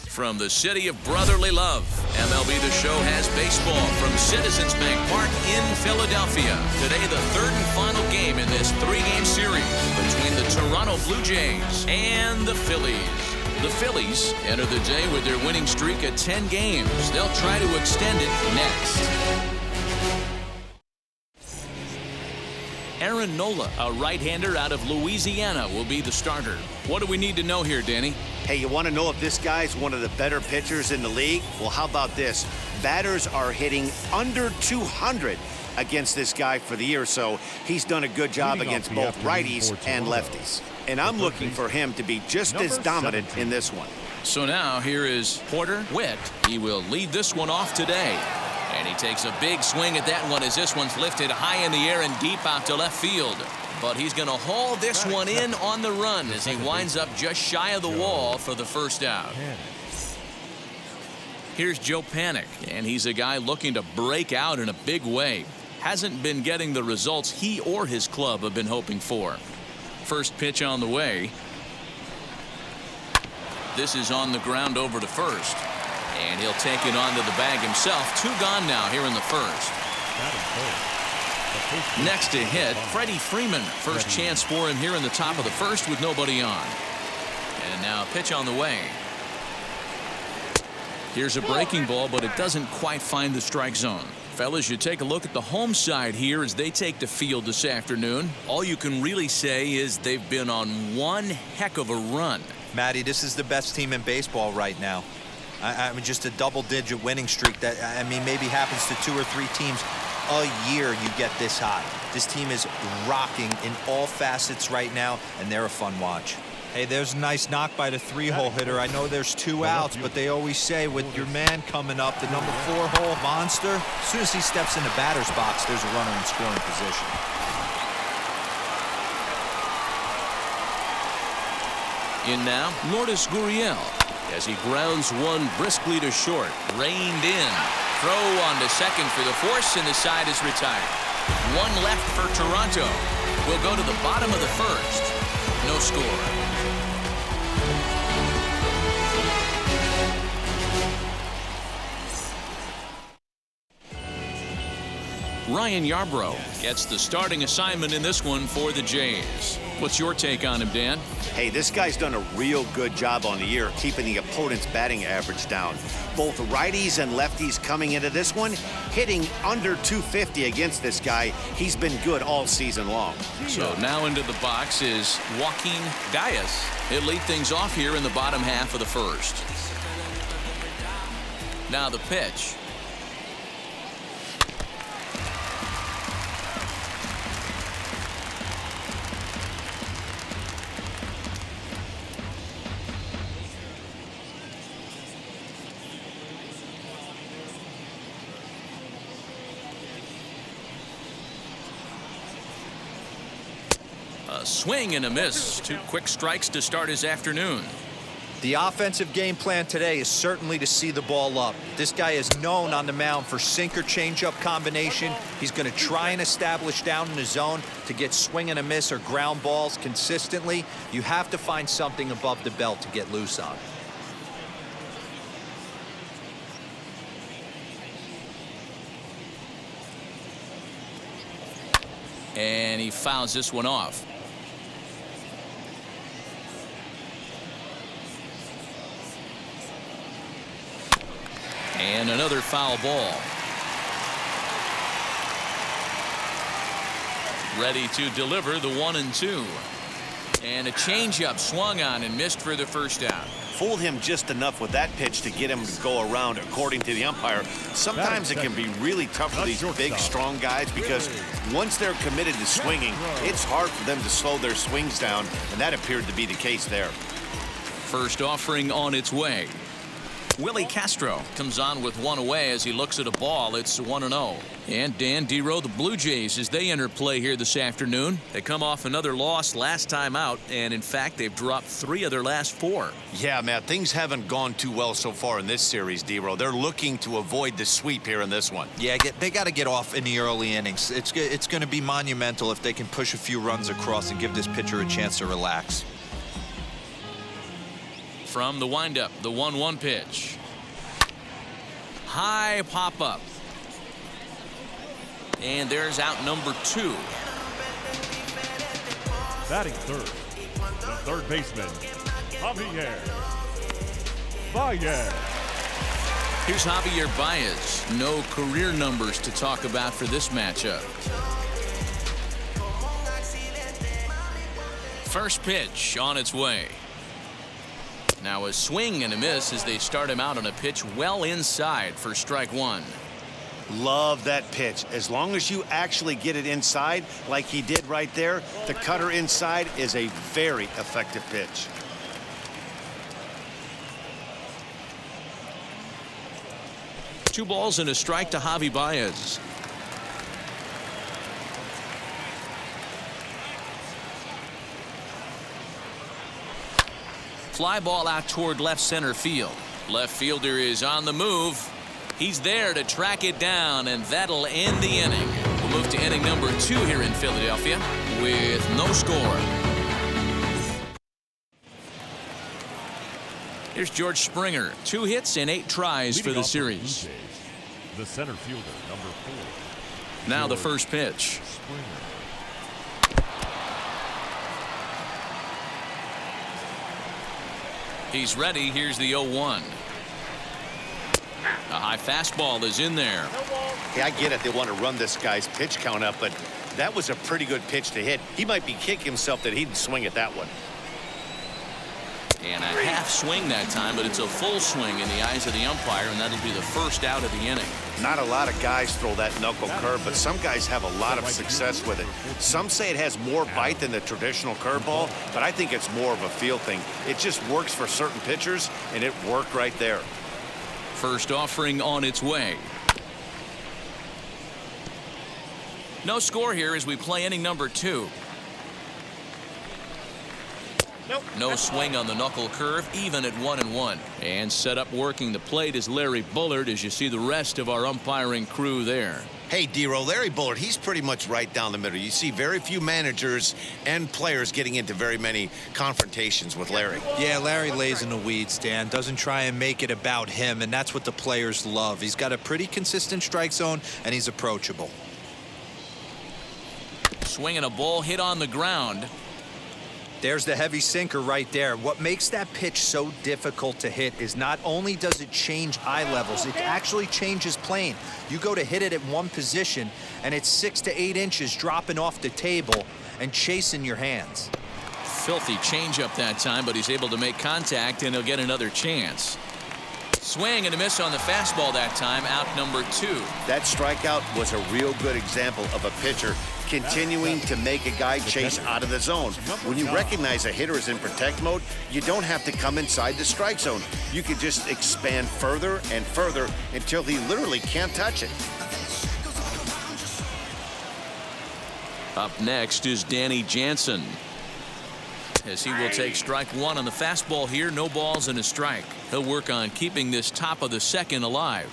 From the city of brotherly love, MLB The Show has baseball from Citizens Bank Park in Philadelphia. Today, the third and final game in this three-game series between the Toronto Blue Jays and the Phillies. The Phillies enter the day with their winning streak at 10 games. They'll try to extend it next. Aaron Nola, a right-hander out of Louisiana, will be the starter. What do we need to know here, Danny? Hey, you want to know if this guy's one of the better pitchers in the league? Well, how about this? Batters are hitting under 200 against this guy for the year, so he's done a good job against both righties and lefties. And I'm looking for him to be just as dominant in this one. So now here is Porter Witt. He will lead this one off today. And he takes a big swing at that one as this one's lifted high in the air and deep out to left field. But he's going to haul this one in on the run as he winds up just shy of the wall for the first out. Here's Joe Panik, and he's a guy looking to break out in a big way. Hasn't been getting the results he or his club have been hoping for. First pitch on the way. This is on the ground over to first. And he'll take it onto the bag himself. Two gone now here in the first. Next to hit, Freddie Freeman. First chance for him here in the top of the first with nobody on. And now a pitch on the way. Here's a breaking ball, but it doesn't quite find the strike zone. Fellas, you take a look at the home side here as they take the field this afternoon. All you can really say is they've been on one heck of a run. Matty, this is the best team in baseball right now. I mean, just a double-digit winning streak that, I mean, maybe happens to 2 or 3 teams a year you get this hot. This team is rocking in all facets right now, and they're a fun watch. Hey, there's a nice knock by the 3-hole hitter. I know there's 2 outs, but they always say with your man coming up, the number 4-hole monster, as soon as he steps in the batter's box, there's a runner in scoring position. In now, Lourdes Gurriel. As he grounds one briskly to short. Reined in. Throw on to second for the force, and the side is retired. One left for Toronto. We'll go to the bottom of the first. No score. Ryan Yarbrough gets the starting assignment in this one for the Jays. What's your take on him, Dan? Hey, this guy's done a real good job on the year keeping the opponent's batting average down. Both righties and lefties coming into this one, hitting under 250 against this guy. He's been good all season long. So now into the box is Joaquin Gallas. He'll lead things off here in the bottom half of the first. Now the pitch. A swing and a miss. 2 quick strikes to start his afternoon. The offensive game plan today is certainly to see the ball up. This guy is known on the mound for sinker changeup combination. He's going to try and establish down in the zone to get swing and a miss or ground balls consistently. You have to find something above the belt to get loose on. And he fouls this one off. And another foul ball. Ready to deliver the 1-2. And a changeup swung on and missed for the first out. Fooled him just enough with that pitch to get him to go around, according to the umpire. Sometimes it can be really tough for these big, strong guys because once they're committed to swinging, it's hard for them to slow their swings down, and that appeared to be the case there. First offering on its way. Willie Castro comes on with one away as he looks at a ball. It's 1-0. And Dan Dero, the Blue Jays, as they enter play here this afternoon. They come off another loss last time out, and in fact, they've dropped 3 of their last 4. Yeah, Matt, things haven't gone too well so far in this series, Dero. They're looking to avoid the sweep here in this one. Yeah, they got to get off in the early innings. It's going to be monumental if they can push a few runs across and give this pitcher a chance to relax. From the windup, the 1-1 pitch. High pop up. And there's out number 2. Batting third, the third baseman, Javier Baez. Here's Javier Baez. No career numbers to talk about for this matchup. First pitch on its way. Now a swing and a miss as they start him out on a pitch well inside for strike 1. Love that pitch. As long as you actually get it inside like he did right there, the cutter inside is a very effective pitch. Two balls and a strike to Javi Baez. Fly ball out toward left center field. Left fielder is on the move. He's there to track it down, and that'll end the inning. We'll move to inning number 2 here in Philadelphia with no score. Here's George Springer. 2 hits and 8 tries for the series. The center fielder, number 4. Now the first pitch. He's ready. Here's the 0-1. A high fastball is in there. Hey, I get it. They want to run this guy's pitch count up, but that was a pretty good pitch to hit. He might be kicking himself that he didn't swing at that one. And a half swing that time, but it's a full swing in the eyes of the umpire, and that'll be the first out of the inning. Not a lot of guys throw that knuckle curve, but some guys have a lot of success with it. Some say it has more bite than the traditional curveball, but I think it's more of a feel thing. It just works for certain pitchers, and it worked right there. First offering on its way. No score here as we play inning number 2. No swing on the knuckle curve, even at 1-1. And set up working the plate is Larry Bullard as you see the rest of our umpiring crew there. Hey, D-Roll, Larry Bullard, he's pretty much right down the middle. You see very few managers and players getting into very many confrontations with Larry. Yeah, Larry lays in the weeds, Dan. Doesn't try and make it about him, and that's what the players love. He's got a pretty consistent strike zone, and he's approachable. Swinging a ball hit on the ground. There's the heavy sinker right there. What makes that pitch so difficult to hit is not only does it change eye levels, it actually changes plane. You go to hit it at one position, and it's 6 to 8 inches dropping off the table and chasing your hands. Filthy changeup that time, but he's able to make contact, and he'll get another chance. Swing and a miss on the fastball that time, out number 2. That strikeout was a real good example of a pitcher continuing to make a guy chase out of the zone. When you recognize a hitter is in protect mode, you don't have to come inside the strike zone. You can just expand further and further until he literally can't touch it. Up next is Danny Jansen, as he will take strike 1 on the fastball here. No balls and a strike. He'll work on keeping this top of the second alive.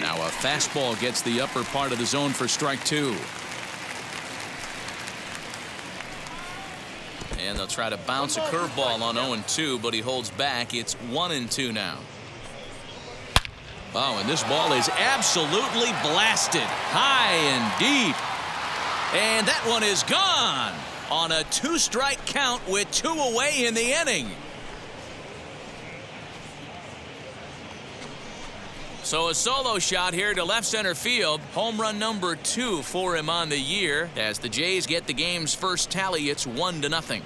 Now a fastball gets the upper part of the zone for strike 2. And they'll try to bounce a curveball on 0-2, but he holds back. It's 1-2 now. Oh, and this ball is absolutely blasted high and deep. And that one is gone on a 2-strike count with 2 away in the inning. So a solo shot here to left center field. Home run number 2 for him on the year. As the Jays get the game's first tally, it's 1-0.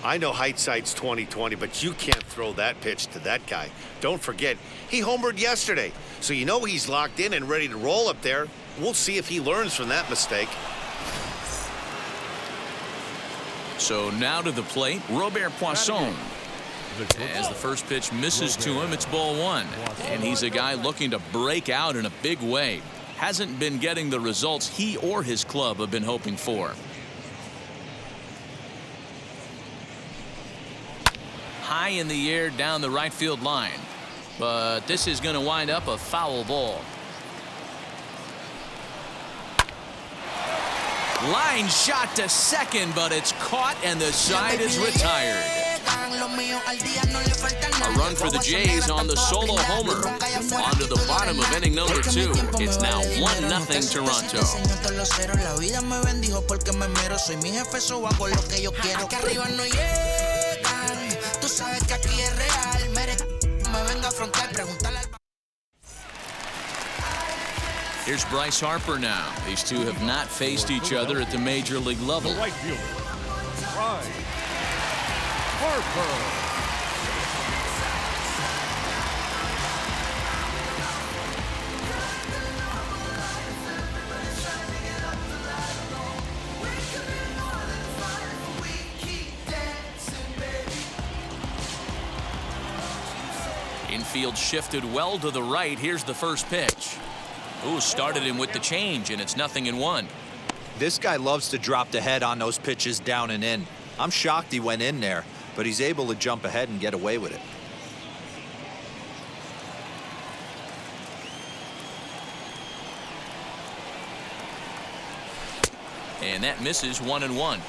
I know hindsight's 20/20, but you can't throw that pitch to that guy. Don't forget, he homered yesterday, so you know he's locked in and ready to roll up there. We'll see if he learns from that mistake. So now to the plate, Robert Poisson. As the first pitch misses to him, it's ball 1. And he's a guy looking to break out in a big way. Hasn't been getting the results he or his club have been hoping for. High in the air down the right field line. But this is going to wind up a foul ball. Line shot to second, but it's caught and the side is retired. A run for the Jays on the solo homer. On to the bottom of inning number 2. It's now 1-0 Toronto. Here's Bryce Harper now. These two have not faced each other at the major league level. The right fielder, Bryce Harper. Infield shifted well to the right. Here's the first pitch. Ooh, started him with the change, and it's 0-1. This guy loves to drop the head on those pitches down and in. I'm shocked he went in there, but he's able to jump ahead and get away with it. And that misses 1-1.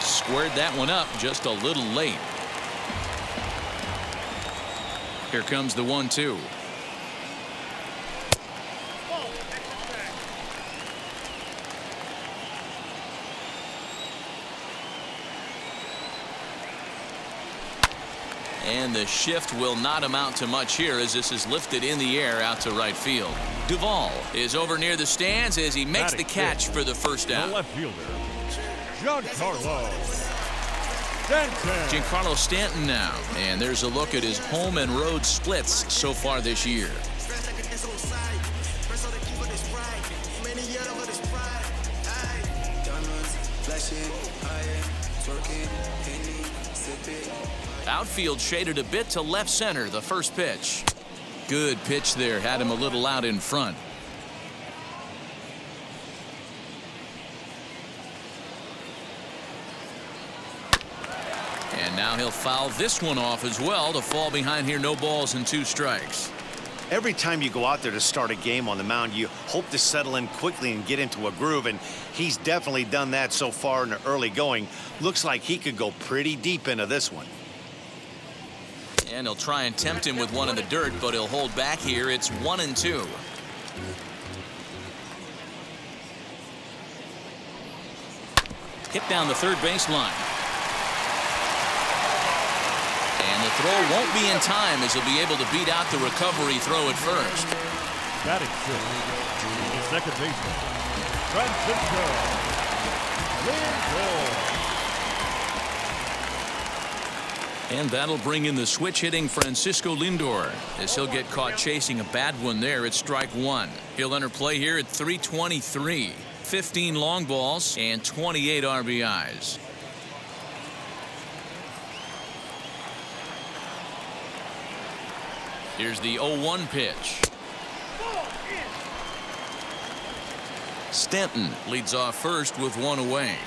Squared that one up just a little late. Here comes the 1-2. And the shift will not amount to much here as this is lifted in the air out to right field. Duvall is over near the stands as he makes the catch for the first out. The left fielder, Giancarlo Stanton. Giancarlo Stanton now, and there's a look at his home and road splits so far this year. Outfield shaded a bit to left center, the first pitch. Good pitch there, had him a little out in front. And now he'll foul this one off as well to fall behind here. No balls and 2 strikes. Every time you go out there to start a game on the mound, you hope to settle in quickly and get into a groove, and he's definitely done that so far in the early going. Looks like he could go pretty deep into this one. And he'll try and tempt him with one in the dirt, but he'll hold back here. It's 1-2. Hit down the third baseline. And the throw won't be in time as he'll be able to beat out the recovery throw at first. Batting sixth, the second baseman, Francisco Lindor. And that'll bring in the switch hitting Francisco Lindor as he'll get caught chasing a bad one there at strike 1. He'll enter play here at 323. 15 long balls and 28 RBIs. Here's the 0-1 pitch. Stanton leads off first with 1 away.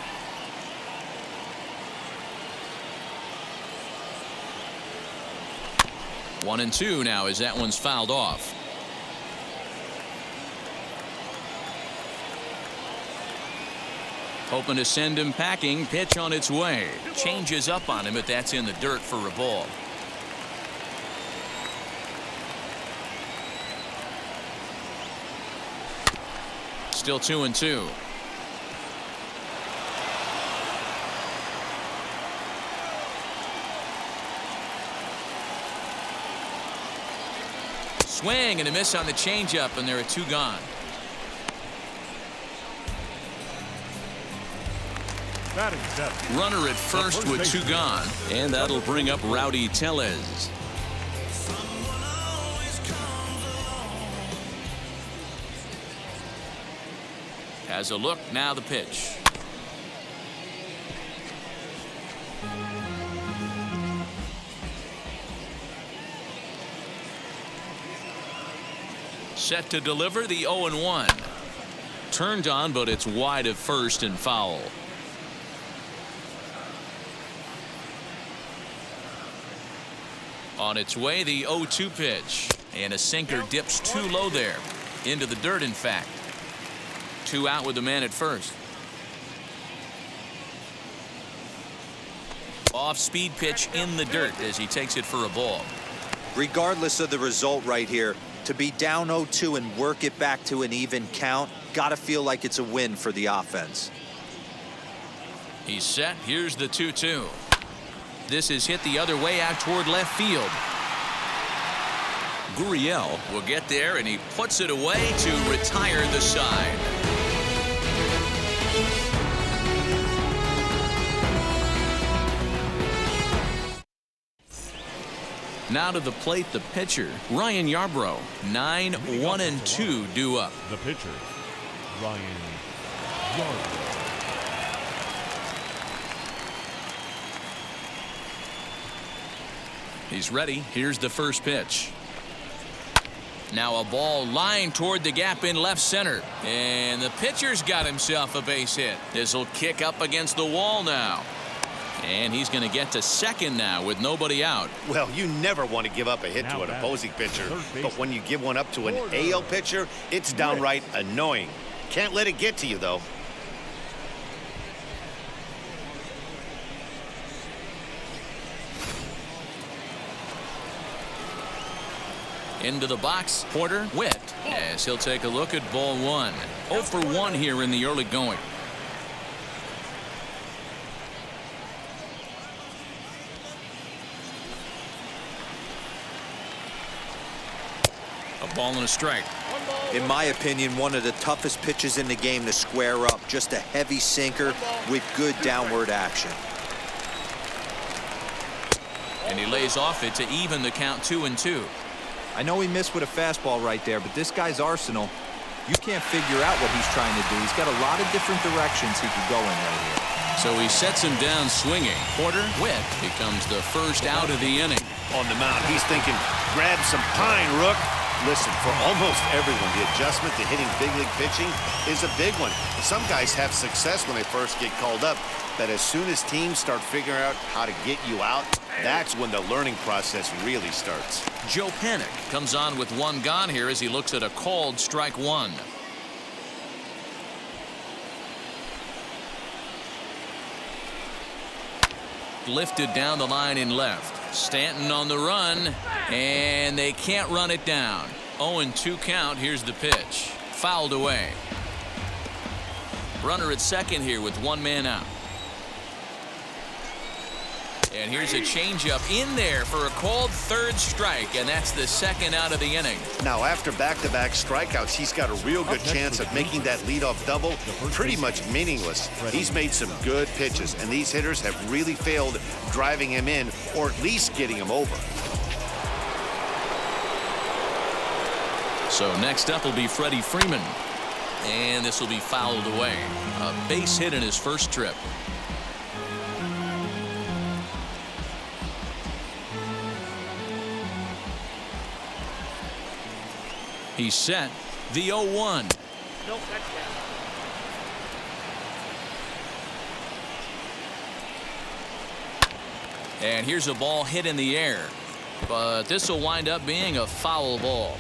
One and 2 now as that one's fouled off. Hoping to send him packing. Pitch on its way. Changes up on him, but that's in the dirt for a ball. Still 2-2. Swing and a miss on the changeup, and there are 2 gone. Batting seventh. Runner at first with 2 gone, and that'll bring up Rowdy Tellez. Has a look, now the pitch. Set to deliver the 0-1. Turned on, but it's wide of first and foul. On its way, the 0-2 pitch. And a sinker dips too low there. Into the dirt, in fact. 2 out with the man at first. Off-speed pitch in the dirt as he takes it for a ball. Regardless of the result right here, to be down 0-2 and work it back to an even count, gotta feel like it's a win for the offense. He's set. Here's the 2-2. This is hit the other way out toward left field. Gurriel will get there, and he puts it away to retire the side. Now to the plate, the pitcher, Ryan Yarbrough. 9-1-2 due up. The pitcher, Ryan Yarbrough. He's ready. Here's the first pitch. Now a ball lined toward the gap in left center. And the pitcher's got himself a base hit. This will kick up against the wall now. And he's going to get to second now with nobody out. Well, you never want to give up a hit to an opposing pitcher, but when you give one up to an AL pitcher, it's downright annoying. Can't let it get to you, though. Into the box, Porter Witt, as he'll take a look at ball 1. 0 for 1 here in the early going. A ball and a strike. In my opinion, one of the toughest pitches in the game to square up. Just a heavy sinker with good downward action. And he lays off it to even the count 2-2. I know he missed with a fastball right there, but this guy's arsenal, you can't figure out what he's trying to do. He's got a lot of different directions he could go in right here. So he sets him down swinging. Porter Witt becomes the first out of the inning. On the mound, he's thinking, grab some pine, Rook. Listen, for almost everyone, the adjustment to hitting big league pitching is a big one. Some guys have success when they first get called up, but as soon as teams start figuring out how to get you out, that's when the learning process really starts. Joe Panik comes on with 1 gone here as he looks at a called strike 1. Lifted down the line in left. Stanton on the run, and they can't run it down. 0-2 count. Here's the pitch. Fouled away. Runner at second here with 1 man out. And here's a changeup in there for a called 3rd strike, and that's the 2nd out of the inning. Now, after back-to-back strikeouts, he's got a real good chance of making that leadoff double pretty much meaningless. He's made some good pitches, and these hitters have really failed driving him in or at least getting him over. So next up will be Freddie Freeman, and this will be fouled away. A base hit in his first trip. He's set. The 0-1. And here's a ball hit in the air, but this will wind up being a foul ball.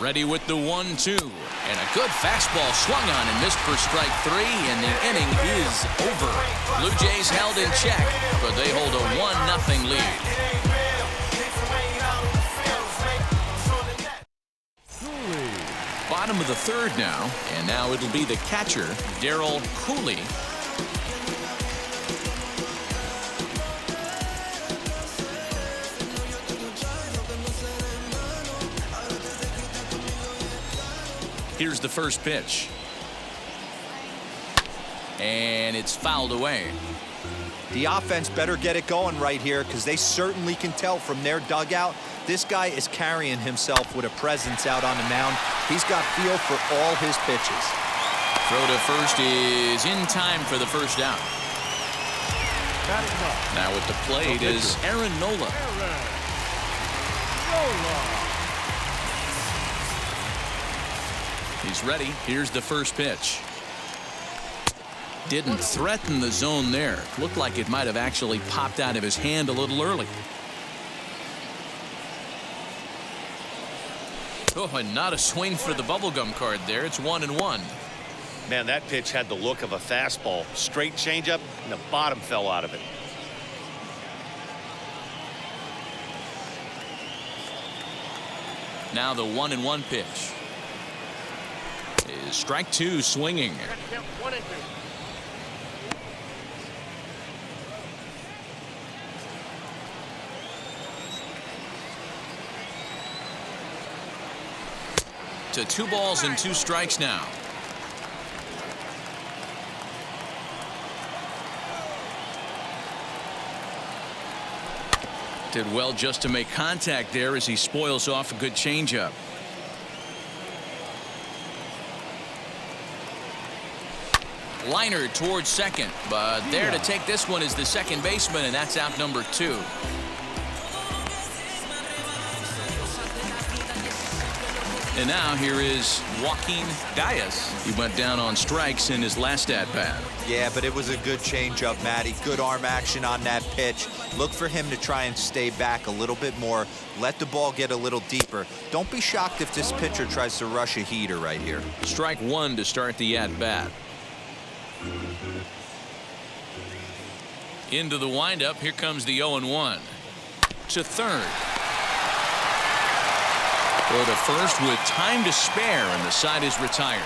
Ready with the 1-2, and a good fastball swung on and missed for strike 3, and the inning is over. Blue Jays held in check, but they hold a 1-0 lead. Bottom of the 3rd now, and now it'll be the catcher, Darryl Cooley. Here's the first pitch. And it's fouled away. The offense better get it going right here, because they certainly can tell from their dugout this guy is carrying himself with a presence out on the mound. He's got feel for all his pitches. Throw to first is in time for the first out. Now at the plate is Aaron Nola. He's ready. Here's the first pitch. Didn't threaten the zone there. Looked like it might have actually popped out of his hand a little early. Oh, and not a swing for the bubblegum card there. It's 1-1. Man, that pitch had the look of a fastball. Straight changeup, and the bottom fell out of it. Now the 1-1 pitch. Is strike 2 swinging. 1-2. To 2 balls and 2 strikes now. Did well just to make contact there as he spoils off a good changeup. Liner towards second, but there to take this one is the second baseman, and that's out number 2. And now here is Joaquin Diaz. He went down on strikes in his last at-bat. Yeah, but it was a good changeup, Matty. Good arm action on that pitch. Look for him to try and stay back a little bit more. Let the ball get a little deeper. Don't be shocked if this pitcher tries to rush a heater right here. Strike 1 to start the at-bat. Into the windup. Here comes the 0-1. To third. Or to first with time to spare, and the side is retired.